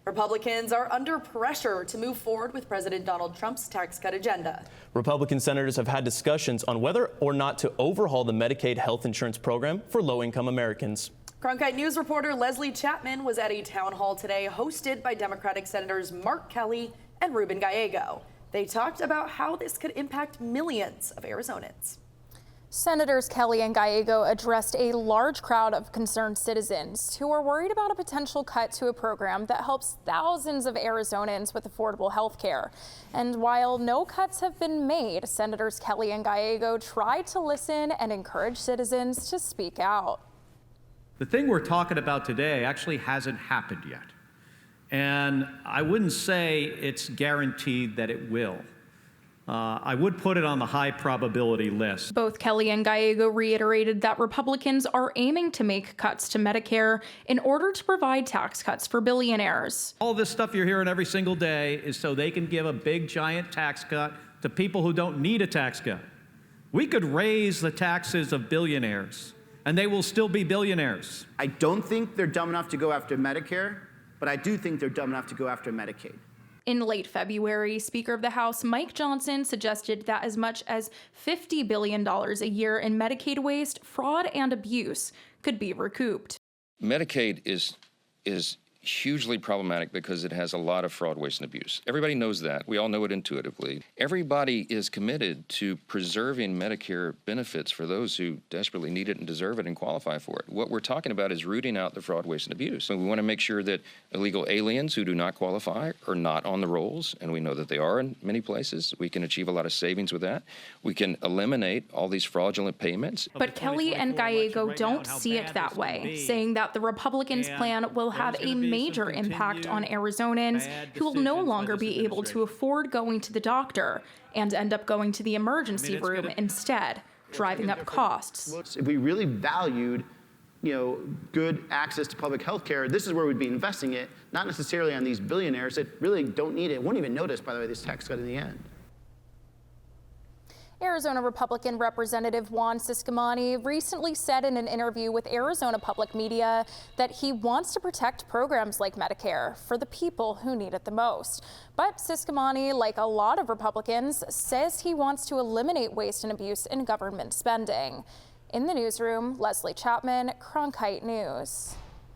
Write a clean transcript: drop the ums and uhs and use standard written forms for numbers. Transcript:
Republicans are under pressure to move forward with President Donald Trump's tax cut agenda. Republican senators have had discussions on whether or not to overhaul the Medicaid health insurance program for low-income Americans. Cronkite News reporter Leslie Chapman was at a town hall today hosted by Democratic Senators Kelly and Ruben Gallego. They talked about how this could impact millions of Arizonans. Senators Kelly and Gallego addressed a large crowd of concerned citizens who are worried about a potential cut to a program that helps thousands of Arizonans with affordable health care. And while no cuts have been made, Senators Kelly and Gallego tried to listen and encourage citizens to speak out. The thing we're talking about today actually hasn't happened yet. And I wouldn't say it's guaranteed that it will. I would put it on the high probability list. Both Kelly and Gallego reiterated that Republicans are aiming to make cuts to Medicare in order to provide tax cuts for billionaires. All this stuff you're hearing every single day is so they can give a big giant tax cut to people who don't need a tax cut. We could raise the taxes of billionaires and they will still be billionaires. I don't think they're dumb enough to go after Medicare, but I do think they're dumb enough to go after Medicaid. In late February, Speaker of the House Mike Johnson suggested that as much as $50 billion a year in Medicaid waste, fraud, and abuse could be recouped. Medicaid is hugely problematic because it has a lot of fraud, waste, and abuse. Everybody knows that. We all know it intuitively. Everybody is committed to preserving Medicare benefits for those who desperately need it and deserve it and qualify for it. What we're talking about is rooting out the fraud, waste, and abuse. So we want to make sure that illegal aliens who do not qualify are not on the rolls, and we know that they are in many places. We can achieve a lot of savings with that. We can eliminate all these fraudulent payments. But Kelly and Gallego don't see it that way, saying that the Republicans' plan will have a major impact on Arizonans who will no longer be able to afford going to the doctor and end up going to the emergency room instead, driving up costs. If we really valued, good access to public health care, this is where we'd be investing it, not necessarily on these billionaires that really don't need it, won't even notice, by the way, this tax cut in the end. Arizona Republican Representative Juan Ciscomani recently said in an interview with Arizona Public Media that he wants to protect programs like Medicare for the people who need it the most. But Ciscomani, like a lot of Republicans, says he wants to eliminate waste and abuse in government spending. In the newsroom, Leslie Chapman, Cronkite News.